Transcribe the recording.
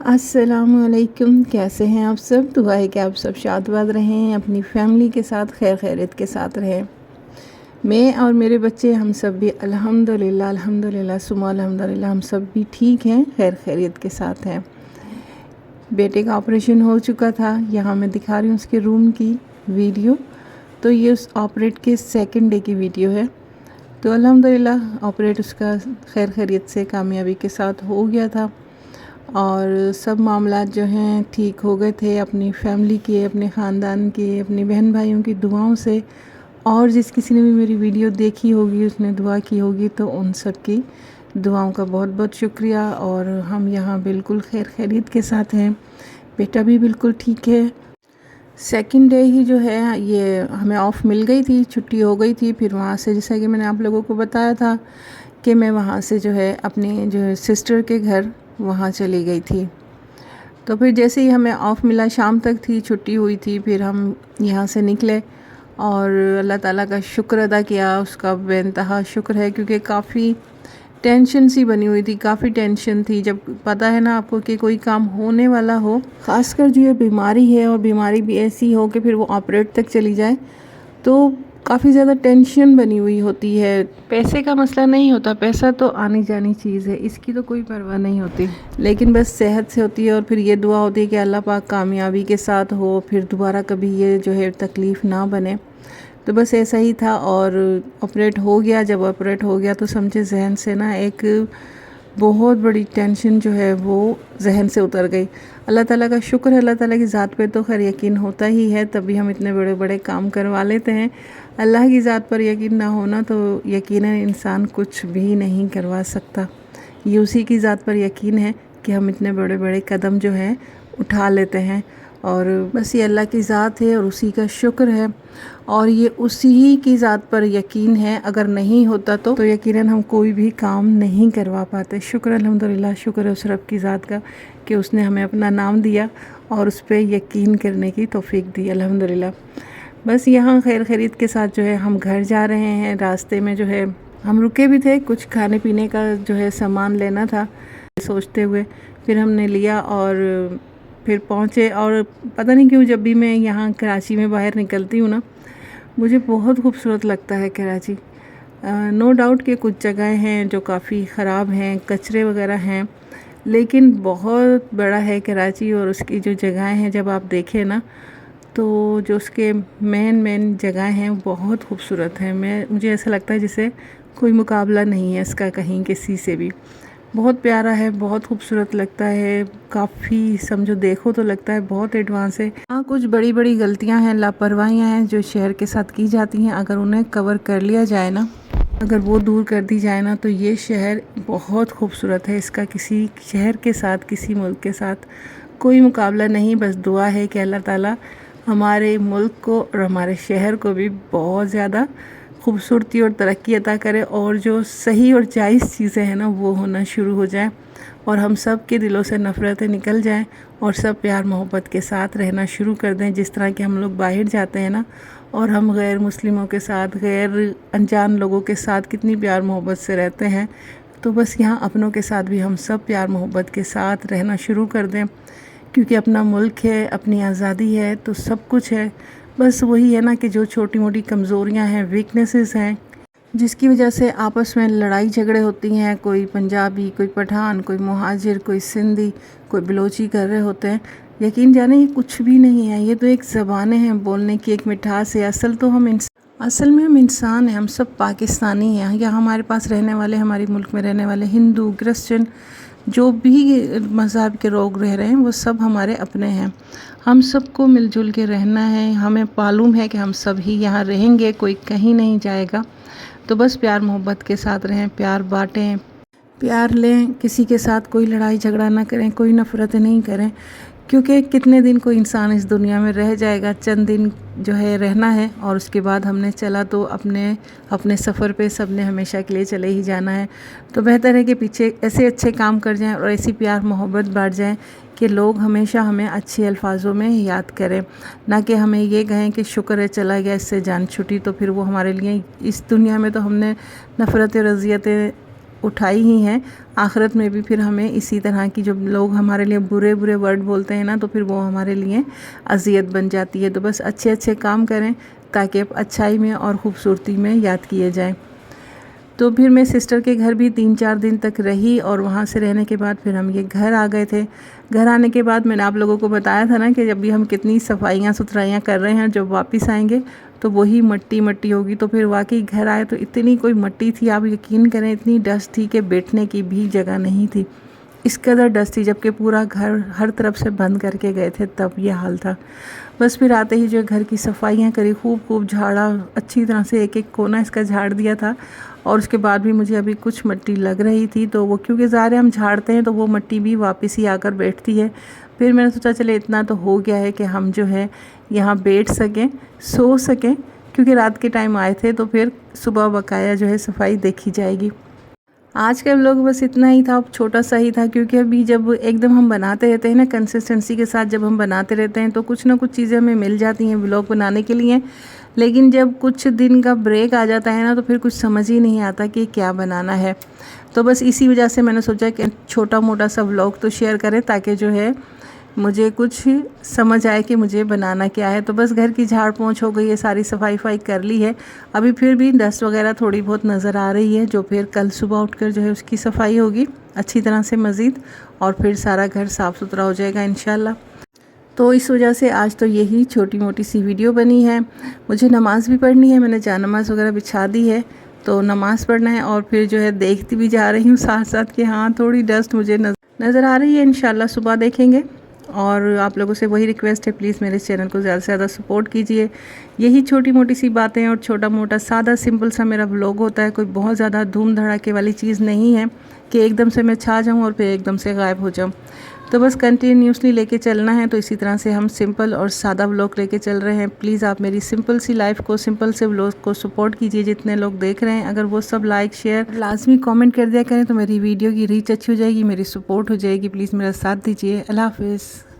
السلام علیکم، کیسے ہیں آپ سب؟ دعا ہے کہ آپ سب شاد باد رہیں، اپنی فیملی کے ساتھ خیر خیریت کے ساتھ رہیں۔ میں اور میرے بچے ہم سب بھی الحمدللہ ثم الحمدللہ ہم سب بھی ٹھیک ہیں، خیر خیریت کے ساتھ ہیں۔ بیٹے کا آپریشن ہو چکا تھا، یہاں میں دکھا رہی ہوں اس کے روم کی ویڈیو۔ تو یہ اس آپریٹ کے سیکنڈ ڈے کی ویڈیو ہے۔ تو الحمدللہ آپریٹ اس کا خیر خیریت سے کامیابی کے ساتھ ہو گیا تھا، اور سب معاملات جو ہیں ٹھیک ہو گئے تھے، اپنی فیملی کے، اپنے خاندان کے، اپنے بہن بھائیوں کی دعاؤں سے، اور جس کسی نے بھی میری ویڈیو دیکھی ہوگی اس نے دعا کی ہوگی، تو ان سب کی دعاؤں کا بہت بہت شکریہ۔ اور ہم یہاں بالکل خیر خیریت کے ساتھ ہیں، بیٹا بھی بالکل ٹھیک ہے۔ سیکنڈ ڈے ہی جو ہے یہ ہمیں آف مل گئی تھی، چھٹی ہو گئی تھی۔ پھر وہاں سے جیسا کہ میں نے آپ لوگوں کو بتایا تھا کہ میں وہاں سے جو ہے اپنی سسٹر کے گھر وہاں چلی گئی تھی۔ تو پھر جیسے ہی ہمیں آف ملا، شام تک تھی، چھٹی ہوئی تھی، پھر ہم یہاں سے نکلے اور اللہ تعالیٰ کا شکر ادا کیا۔ اس کا بے انتہا شکر ہے، کیونکہ کافی ٹینشن سی بنی ہوئی تھی، کافی ٹینشن تھی۔ جب پتہ ہے نا آپ کو کہ کوئی کام ہونے والا ہو، خاص کر جو یہ بیماری ہے، اور بیماری بھی ایسی ہو کہ پھر وہ آپریٹ تک چلی جائے، تو کافی زیادہ ٹینشن بنی ہوئی ہوتی ہے۔ پیسے کا مسئلہ نہیں ہوتا، پیسہ تو آنی جانی چیز ہے، اس کی تو کوئی پرواہ نہیں ہوتی، لیکن بس صحت سے ہوتی ہے۔ اور پھر یہ دعا ہوتی ہے کہ اللہ پاک کامیابی کے ساتھ ہو، پھر دوبارہ کبھی یہ جو ہے تکلیف نہ بنے۔ تو بس ایسا ہی تھا، اور آپریٹ ہو گیا۔ جب آپریٹ ہو گیا تو سمجھے ذہن سے نا ایک بہت بڑی ٹینشن جو ہے وہ ذہن سے اتر گئی۔ اللہ تعالیٰ کا شکر ہے، اللہ تعالیٰ کی ذات پہ تو خیر یقین ہوتا ہی ہے، تبھی ہم اتنے بڑے بڑے کام کروا لیتے ہیں۔ اللہ کی ذات پر یقین نہ ہونا تو یقیناً انسان کچھ بھی نہیں کروا سکتا۔ یہ اسی کی ذات پر یقین ہے کہ ہم اتنے بڑے بڑے قدم جو ہیں اٹھا لیتے ہیں، اور بس یہ اللہ کی ذات ہے اور اسی کا شکر ہے، اور یہ اسی ہی کی ذات پر یقین ہے۔ اگر نہیں ہوتا تو یقیناً ہم کوئی بھی کام نہیں کروا پاتے۔ شکر الحمدللہ، شکر ہے اس رب کی ذات کا کہ اس نے ہمیں اپنا نام دیا اور اس پہ یقین کرنے کی توفیق دی، الحمدللہ۔ بس یہاں خیر خیریت کے ساتھ جو ہے ہم گھر جا رہے ہیں۔ راستے میں جو ہے ہم رکے بھی تھے، کچھ کھانے پینے کا جو ہے سامان لینا تھا، سوچتے ہوئے پھر ہم نے لیا اور پھر پہنچے۔ اور پتہ نہیں کیوں جب بھی میں یہاں کراچی میں باہر نکلتی ہوں نا، مجھے بہت خوبصورت لگتا ہے کراچی۔ نو ڈاؤٹ کہ کچھ جگہیں ہیں جو کافی خراب ہیں، کچرے وغیرہ ہیں، لیکن بہت بڑا ہے کراچی، اور اس کی جو جگہیں ہیں جب آپ دیکھیں نا، تو جو اس کے مین جگہیں ہیں بہت خوبصورت ہیں۔ مجھے ایسا لگتا ہے جسے کوئی مقابلہ نہیں ہے اس کا کہیں کسی سے بھی۔ بہت پیارا ہے، بہت خوبصورت لگتا ہے، کافی سمجھو دیکھو تو لگتا ہے بہت ایڈوانس ہے۔ ہاں کچھ بڑی بڑی غلطیاں ہیں، لاپرواہیاں ہیں جو شہر کے ساتھ کی جاتی ہیں، اگر انہیں کور کر لیا جائے نا، اگر وہ دور کر دی جائے نا، تو یہ شہر بہت خوبصورت ہے۔ اس کا کسی شہر کے ساتھ، کسی ملک کے ساتھ کوئی مقابلہ نہیں۔ بس دعا ہے کہ اللہ تعالیٰ ہمارے ملک کو اور ہمارے شہر کو بھی بہت زیادہ خوبصورتی اور ترقی عطا کرے، اور جو صحیح اور جائز چیزیں ہیں نا وہ ہونا شروع ہو جائیں، اور ہم سب کے دلوں سے نفرتیں نکل جائیں، اور سب پیار محبت کے ساتھ رہنا شروع کر دیں۔ جس طرح کہ ہم لوگ باہر جاتے ہیں نا، اور ہم غیر مسلموں کے ساتھ، غیر انجان لوگوں کے ساتھ کتنی پیار محبت سے رہتے ہیں، تو بس یہاں اپنوں کے ساتھ بھی ہم سب پیار محبت کے ساتھ رہنا شروع کر دیں، کیونکہ اپنا ملک ہے، اپنی آزادی ہے تو سب کچھ ہے۔ بس وہی ہے نا کہ جو چھوٹی موٹی کمزوریاں ہیں، ویکنیسز ہیں، جس کی وجہ سے آپس میں لڑائی جھگڑے ہوتی ہیں، کوئی پنجابی، کوئی پٹھان، کوئی مہاجر، کوئی سندھی، کوئی بلوچی کر رہے ہوتے ہیں، یقین جانیں یہ کچھ بھی نہیں ہے، یہ تو ایک زبانیں ہیں، بولنے کی ایک مٹھاس ہے۔ اصل میں ہم انسان ہیں، ہم سب پاکستانی ہیں، یا ہمارے پاس رہنے والے، ہمارے ملک میں رہنے والے ہندو، کرسچن، جو بھی مذہب کے لوگ رہ رہے ہیں وہ سب ہمارے اپنے ہیں۔ ہم سب کو مل جل کے رہنا ہے، ہمیں معلوم ہے کہ ہم سب ہی یہاں رہیں گے، کوئی کہیں نہیں جائے گا، تو بس پیار محبت کے ساتھ رہیں، پیار بانٹیں، پیار لیں، کسی کے ساتھ کوئی لڑائی جھگڑا نہ کریں، کوئی نفرت نہیں کریں، کیونکہ کتنے دن کوئی انسان اس دنیا میں رہ جائے گا، چند دن جو ہے رہنا ہے، اور اس کے بعد ہم نے چلا تو اپنے سفر پہ سب نے ہمیشہ کے لیے چلے ہی جانا ہے۔ تو بہتر ہے کہ پیچھے ایسے اچھے کام کر جائیں اور ایسی پیار محبت بانٹ جائیں کہ لوگ ہمیشہ ہمیں اچھے الفاظوں میں یاد کریں، نہ کہ ہمیں یہ کہیں کہ شکر ہے چلا گیا، اس سے جان چھٹی، تو پھر وہ ہمارے لیے اس دنیا میں تو ہم نے نفرتیں، رضیتیں اٹھائی ہی ہیں، آخرت میں بھی پھر ہمیں اسی طرح کی جو لوگ ہمارے لیے برے برے ورڈ بولتے ہیں نا، تو پھر وہ ہمارے لیے اذیت بن جاتی ہے۔ تو بس اچھے اچھے کام کریں تاکہ اچھائی میں اور خوبصورتی میں یاد کیے جائیں۔ تو پھر میں سسٹر کے گھر بھی 3-4 دن تک رہی، اور وہاں سے رہنے کے بعد پھر ہم یہ گھر آ گئے تھے۔ گھر آنے کے بعد میں نے آپ لوگوں کو بتایا تھا نا کہ جب بھی ہم کتنی صفائیاں ستھرائیاں کر رہے ہیں، جب واپس آئیں گے تو وہی مٹی مٹی ہوگی۔ تو پھر واقعی گھر آئے تو اتنی کوئی مٹی تھی، آپ یقین کریں اتنی ڈسٹ تھی کہ بیٹھنے کی بھی جگہ نہیں تھی، اس قدر ڈسٹ تھی، جبکہ پورا گھر ہر طرف سے بند کر کے گئے تھے، تب یہ حال تھا۔ بس پھر آتے ہی جو گھر کی صفائیاں کری، خوب جھاڑا، اچھی طرح سے ایک ایک کونا اس کا جھاڑ دیا تھا، اور اس کے بعد بھی مجھے ابھی کچھ مٹی لگ رہی تھی، تو وہ کیونکہ ظاہر ہے ہم جھاڑتے ہیں تو وہ مٹی بھی واپس ہی آ کر بیٹھتی ہے۔ پھر میں نے سوچا چلے اتنا تو ہو گیا ہے کہ ہم جو ہے یہاں بیٹھ سکیں، سو سکیں، کیونکہ رات کے ٹائم آئے تھے، تو پھر صبح بقایا جو ہے صفائی دیکھی جائے گی۔ آج کا ولاگ بس اتنا ہی تھا، چھوٹا سا ہی تھا، کیونکہ ابھی جب ایک دم ہم بناتے رہتے ہیں نا کنسسٹنسی کے ساتھ، جب ہم بناتے رہتے ہیں تو کچھ نہ کچھ چیزیں ہمیں مل جاتی ہیں ولاگ بنانے کے لیے، لیکن جب کچھ دن کا بریک آ جاتا ہے نا تو پھر کچھ سمجھ ہی نہیں آتا کہ کیا بنانا ہے۔ تو بس اسی وجہ سے میں نے سوچا کہ چھوٹا موٹا سا ولاگ تو شیئر کریں، تاکہ جو ہے مجھے کچھ سمجھ آئے کہ مجھے بنانا کیا ہے۔ تو بس گھر کی جھاڑ پونچھ ہو گئی ہے، ساری صفائی کر لی ہے، ابھی پھر بھی ڈسٹ وغیرہ تھوڑی بہت نظر آ رہی ہے، جو پھر کل صبح اٹھ کر جو ہے اس کی صفائی ہوگی اچھی طرح سے مزید، اور پھر سارا گھر صاف ستھرا ہو جائے گا انشاءاللہ۔ تو اس وجہ سے آج تو یہی چھوٹی موٹی سی ویڈیو بنی ہے۔ مجھے نماز بھی پڑھنی ہے، میں نے جا نماز وغیرہ بچھا دی ہے، تو نماز پڑھنا ہے، اور پھر جو ہے دیکھتی بھی جا رہی ہوں ساتھ ساتھ کہ ہاں تھوڑی ڈسٹ مجھے نظر آ رہی ہے، انشاءاللہ صبح دیکھیں گے۔ اور آپ لوگوں سے وہی ریکویسٹ ہے، پلیز میرے چینل کو زیادہ سے زیادہ سپورٹ کیجئے۔ یہی چھوٹی موٹی سی باتیں اور چھوٹا موٹا سادہ سمپل سا میرا ولاگ ہوتا ہے، کوئی بہت زیادہ دھوم دھڑاکے والی چیز نہیں ہے کہ ایک دم سے میں چھا جاؤں اور پھر ایک دم سے غائب ہو جاؤں۔ تو بس کنٹینیوسلی لے کے چلنا ہے، تو اسی طرح سے ہم سمپل اور سادہ ولاگ لے کے چل رہے ہیں۔ پلیز آپ میری سمپل سی لائف کو، سمپل سے ولاگ کو سپورٹ کیجئے، جتنے لوگ دیکھ رہے ہیں اگر وہ سب لائک شیئر لازمی کامنٹ کر دیا کریں تو میری ویڈیو کی ریچ اچھی ہو جائے گی، میری سپورٹ ہو جائے گی۔ پلیز میرا ساتھ دیجئے۔ اللہ حافظ۔